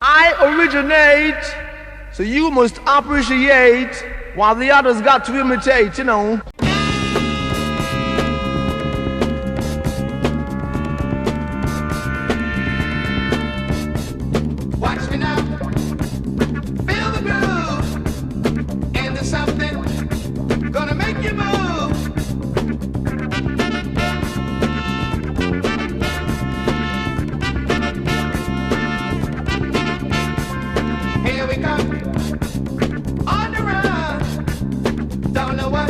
I originate, so you must appreciate while the others got to imitate, you know. Watch me now, feel the groove, and there's something gonna make you move. Here we come, on the run, don't know what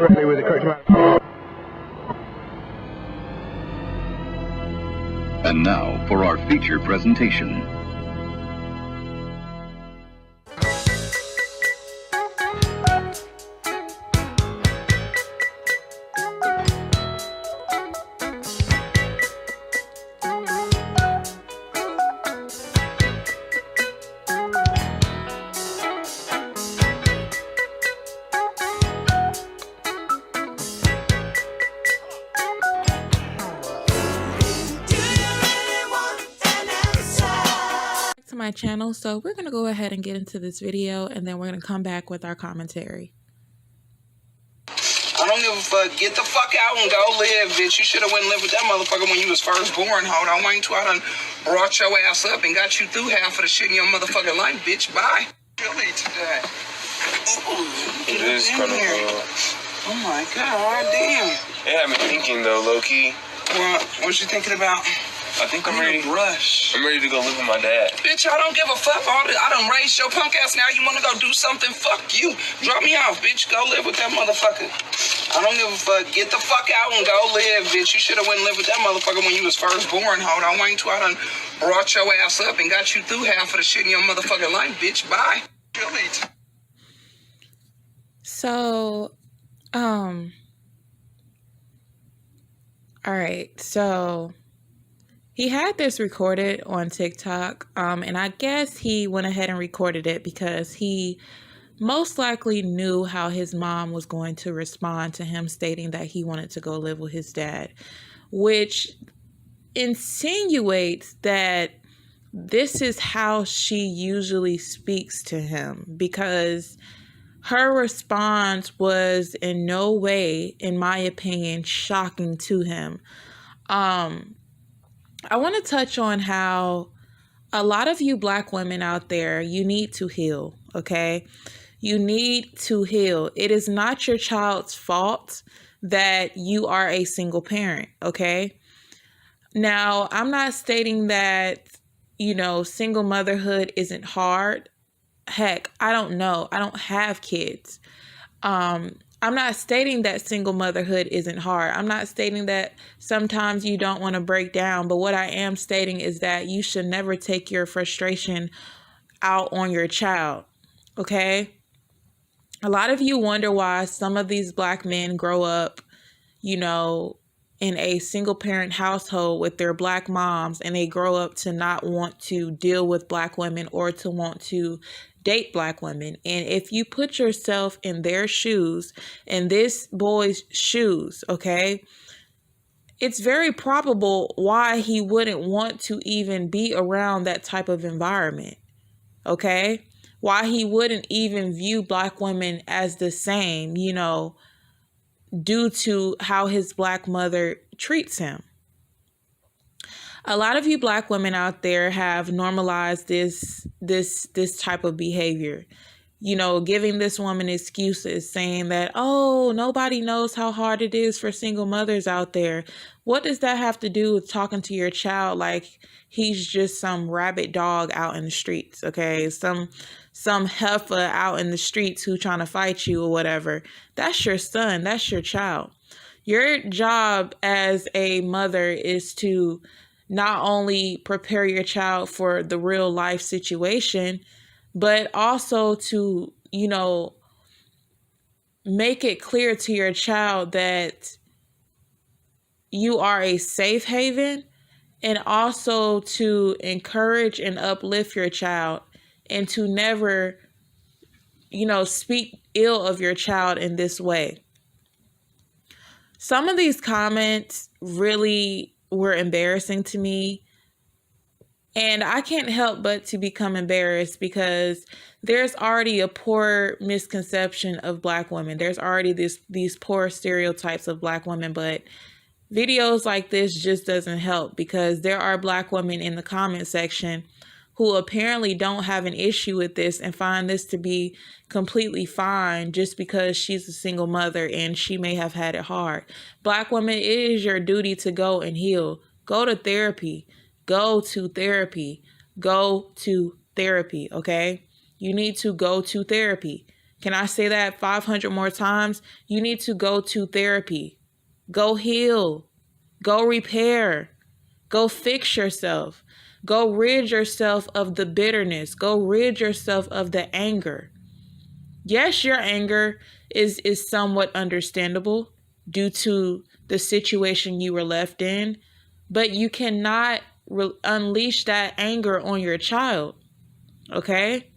with the curtain. And now for our feature presentation. To my channel, so we're gonna go ahead and get into this video, and then we're gonna come back with our commentary. I don't give a fuck. Get the fuck out and go live, bitch. You should have went and lived with that motherfucker when you was first born. Hold on, wait till I done brought your ass up and got you through half of the shit in your motherfucking life, bitch. Bye. Really today. Ooh, It is kind of Oh my god, damn. It had me thinking though, low key. What you thinking about? I think I'm I ready. need a brush. I'm ready to go live with my dad. Bitch, I don't give a fuck. I done raised your punk ass. Now you want to go do something? Fuck you. Drop me off, bitch. Go live with that motherfucker. I don't give a fuck. Get the fuck out and go live, bitch. You should have went and lived with that motherfucker when you was first born. Hold on, wait till I done brought your ass up and got you through half of the shit in your motherfucking life, bitch. Bye. Really? So, all right. So he had this recorded on TikTok, and I guess he went ahead and recorded it because he most likely knew how his mom was going to respond to him stating that he wanted to go live with his dad, which insinuates that this is how she usually speaks to him, because her response was in no way, in my opinion, shocking to him. I want to touch on how a lot of you Black women out there, you need to heal, okay? You need to heal. It is not your child's fault that you are a single parent, okay? Now, I'm not stating that, single motherhood isn't hard. Heck, I don't know. I don't have kids. I'm not stating that single motherhood isn't hard. I'm not stating that sometimes you don't want to break down. But what I am stating is that you should never take your frustration out on your child. Okay? A lot of you wonder why some of these Black men grow up, in a single parent household with their Black moms, and they grow up to not want to deal with Black women or to want to date Black women. And if you put yourself in their shoes, in this boy's shoes, okay, it's very probable why he wouldn't want to even be around that type of environment, okay? Why he wouldn't even view Black women as the same, due to how his Black mother treats him. A lot of you Black women out there have normalized this type of behavior, giving this woman excuses, saying that, oh, nobody knows how hard it is for single mothers out there. What does that have to do with talking to your child like he's just some rabid dog out in the streets, okay? Some heifer out in the streets who trying to fight you or whatever. That's your son. That's your child. Your job as a mother is to not only prepare your child for the real life situation, but also to, make it clear to your child that you are a safe haven, and also to encourage and uplift your child, and to never, speak ill of your child in this way. Some of these comments really were embarrassing to me, and I can't help but to become embarrassed because there's already a poor misconception of Black women. There's already these poor stereotypes of Black women, but videos like this just doesn't help, because there are Black women in the comment section who apparently don't have an issue with this and find this to be completely fine just because she's a single mother and she may have had it hard. Black women, it is your duty to go and heal. Go to therapy. Go to therapy. Go to therapy, okay? You need to go to therapy. Can I say that 500 more times? You need to go to therapy. Go heal. Go repair. Go fix yourself. Go rid yourself of the bitterness. Go rid yourself of the anger. Yes, your anger is somewhat understandable due to the situation you were left in, but you cannot unleash that anger on your child. Okay?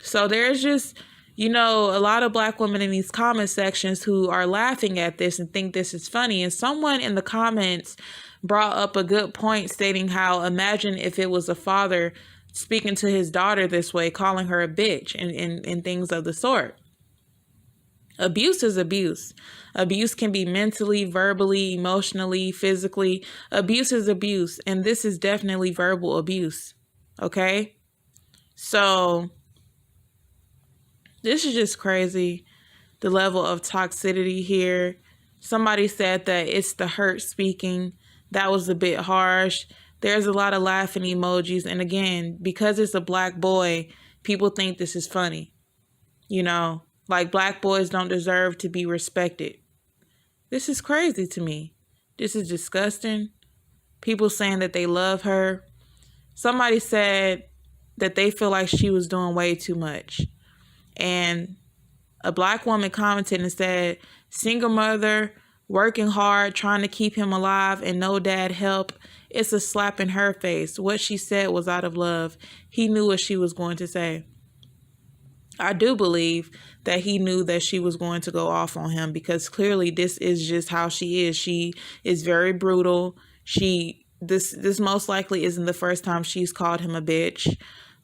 So there's just, a lot of Black women in these comment sections who are laughing at this and think this is funny. And someone in the comments brought up a good point stating how, imagine if it was a father speaking to his daughter this way, calling her a bitch and things of the sort. Abuse is abuse. Abuse can be mentally, verbally, emotionally, physically. Abuse is abuse. And this is definitely verbal abuse. Okay? So this is just crazy. The level of toxicity here. Somebody said that it's the hurt speaking. That was a bit harsh. There's a lot of laughing emojis. And again, because it's a Black boy, people think this is funny. Like Black boys don't deserve to be respected. This is crazy to me. This is disgusting. People saying that they love her. Somebody said that they feel like she was doing way too much. And a Black woman commented and said, single mother, working hard, trying to keep him alive and no dad help. It's a slap in her face. What she said was out of love. He knew what she was going to say. I do believe that he knew that she was going to go off on him, because clearly this is just how she is. She is very brutal. This most likely isn't the first time she's called him a bitch.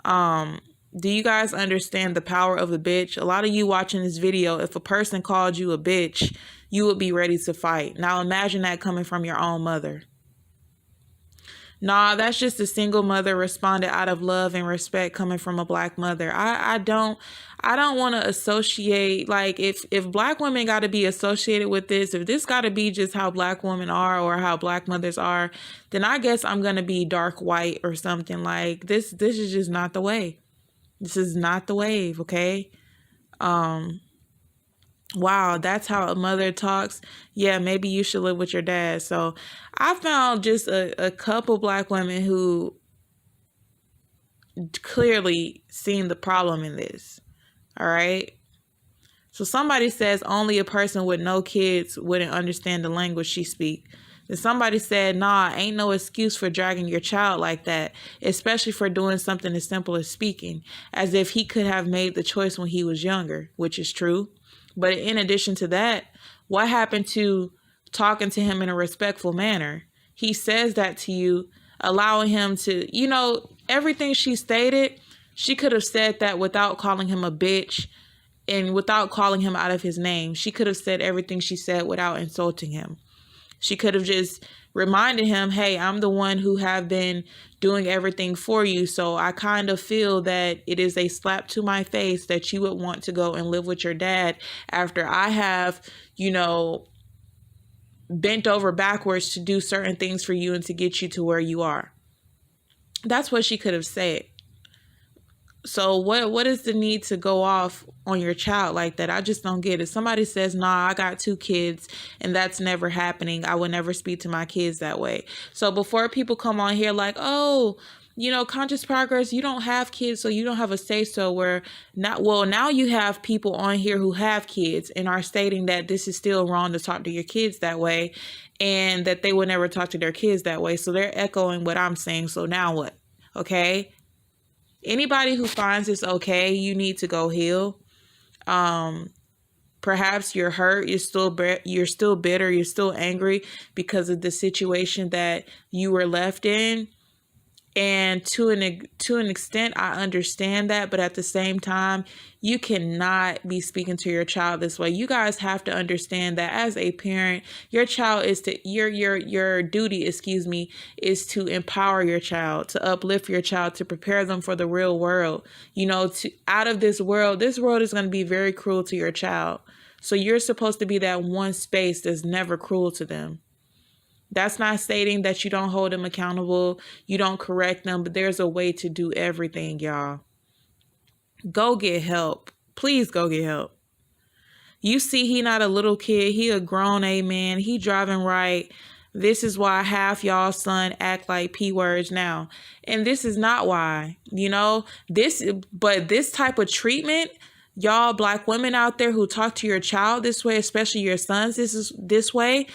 Do you guys understand the power of a bitch? A lot of you watching this video, if a person called you a bitch, you would be ready to fight. Now imagine that coming from your own mother. Nah, that's just a single mother responded out of love and respect coming from a Black mother. I don't want to associate, like, if Black women got to be associated with this, if this got to be just how Black women are or how Black mothers are, then I guess I'm going to be dark white or something. Like this is just not the way. This is not the wave, okay? Wow, that's how a mother talks. Yeah, maybe you should live with your dad. So I found just a couple Black women who clearly seen the problem in this. All right. So somebody says only a person with no kids wouldn't understand the language she speaks. Then somebody said, nah, ain't no excuse for dragging your child like that, especially for doing something as simple as speaking, as if he could have made the choice when he was younger, which is true. But in addition to that, what happened to talking to him in a respectful manner? He says that to you, allowing him to, everything she stated, she could have said that without calling him a bitch and without calling him out of his name. She could have said everything she said without insulting him. She could have just reminded him, hey, I'm the one who have been doing everything for you. So I kind of feel that it is a slap to my face that you would want to go and live with your dad after I have, bent over backwards to do certain things for you and to get you to where you are. That's what she could have said. So what is the need to go off on your child like that? I just don't get it. Somebody says, nah, I got 2 kids and that's never happening. I would never speak to my kids that way. So before people come on here like, oh, conscious progress, you don't have kids, so you don't have a say so, where now you have people on here who have kids and are stating that this is still wrong to talk to your kids that way and that they would never talk to their kids that way. So they're echoing what I'm saying. So now what? Okay. Anybody who finds this okay, you need to go heal. Perhaps you're hurt, you're still bitter, you're still angry because of the situation that you were left in. And to an extent, I understand that, but at the same time, you cannot be speaking to your child this way. You guys have to understand that as a parent, your child is your duty, is to empower your child, to uplift your child, to prepare them for the real world. Out of this world is going to be very cruel to your child. So you're supposed to be that one space that's never cruel to them. That's not stating that you don't hold them accountable, you don't correct them, but there's a way to do everything, y'all. Go get help. Please go get help. You see, he not a little kid. He a grown man. He driving right. This is why half y'all son act like P words now. And this is not why, but this type of treatment, y'all black women out there who talk to your child this way, especially your sons, this is why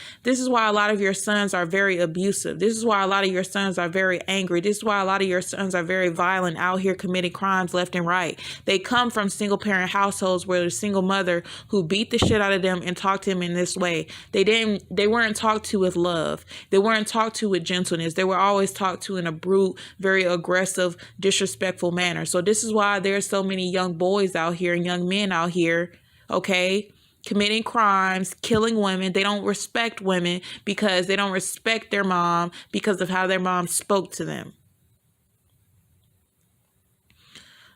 a lot of your sons are very abusive. This is why a lot of your sons are very angry. This is why a lot of your sons are very violent, out here committing crimes left and right. They come from single parent households where there's a single mother who beat the shit out of them and talked to them in this way. They weren't talked to with love. They weren't talked to with gentleness. They were always talked to in a brute, very aggressive, disrespectful manner. So this is why there's so many young boys out here and young men out here, okay, committing crimes, killing women. They don't respect women because they don't respect their mom because of how their mom spoke to them.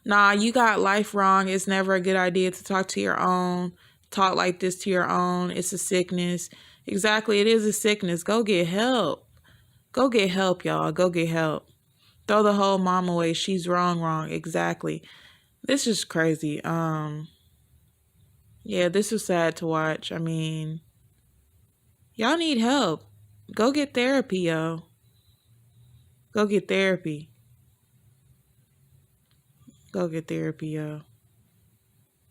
Nah, you got life wrong. It's never a good idea to talk to your own, talk like this to your own. It's a sickness. Exactly, it is a sickness. Go get help. Go get help, y'all. Go get help. Throw the whole mom away. She's wrong. Exactly. This is crazy. Yeah, this is sad to watch. I mean, y'all need help. Go get therapy, yo. Go get therapy. Go get therapy, yo.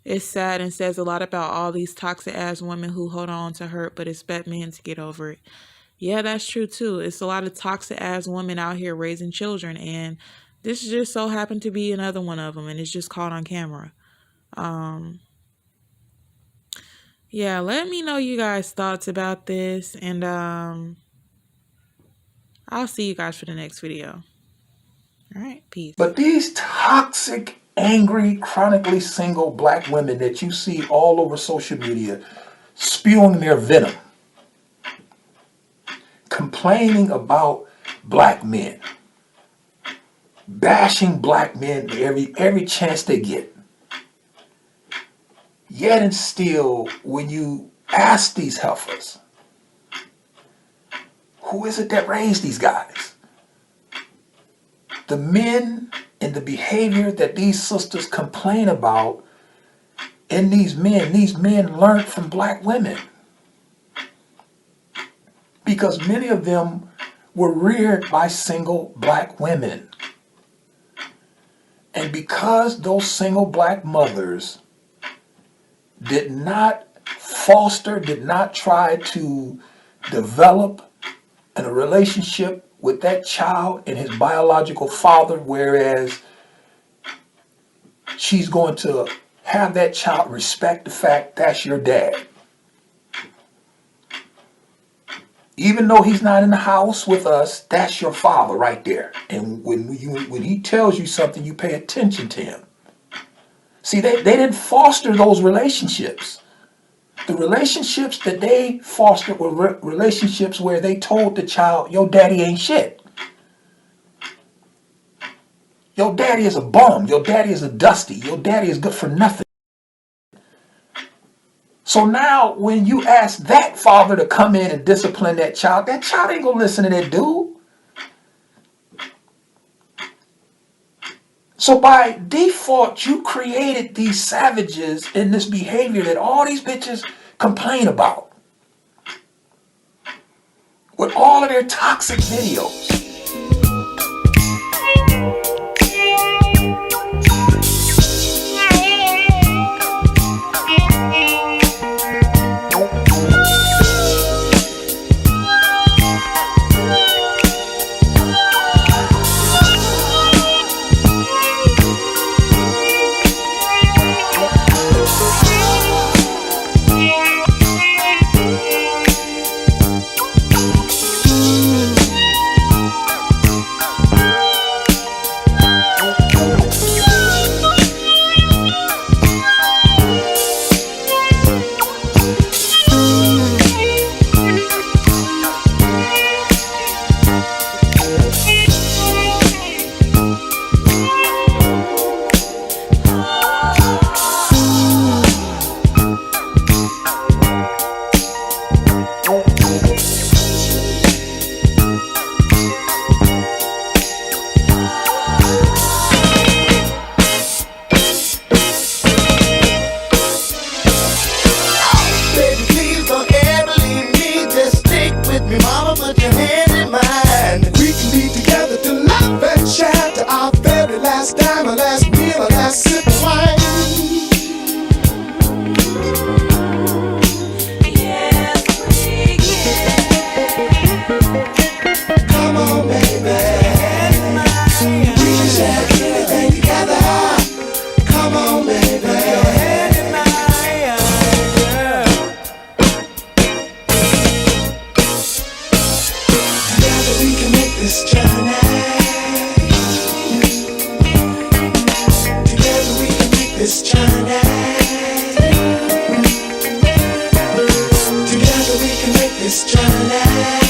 It's sad and says a lot about all these toxic ass women who hold on to hurt but expect men to get over it. Yeah, that's true too. It's a lot of toxic ass women out here raising children, and this just so happened to be another one of them, and it's just caught on camera. Yeah, let me know you guys' thoughts about this, and I'll see you guys for the next video. All right, peace. But these toxic, angry, chronically single black women that you see all over social media spewing their venom, complaining about black men, bashing black men every chance they get. Yet and still, when you ask these heifers, who is it that raised these guys? The men and the behavior that these sisters complain about in these men learned from black women. Because many of them were reared by single black women. And because those single black mothers did not foster, did not try to develop a relationship with that child and his biological father, whereas she's going to have that child respect the fact that's your dad. Even though he's not in the house with us, that's your father right there. And when he tells you something, you pay attention to him. See, they didn't foster those relationships. The relationships that they fostered were relationships where they told the child, your daddy ain't shit. Your daddy is a bum. Your daddy is a dusty. Your daddy is good for nothing. So now when you ask that father to come in and discipline that child ain't gonna listen to that dude. So by default, you created these savages in this behavior that all these bitches complain about. With all of their toxic videos. journey. Together we can make this journey. Together we can make this journey.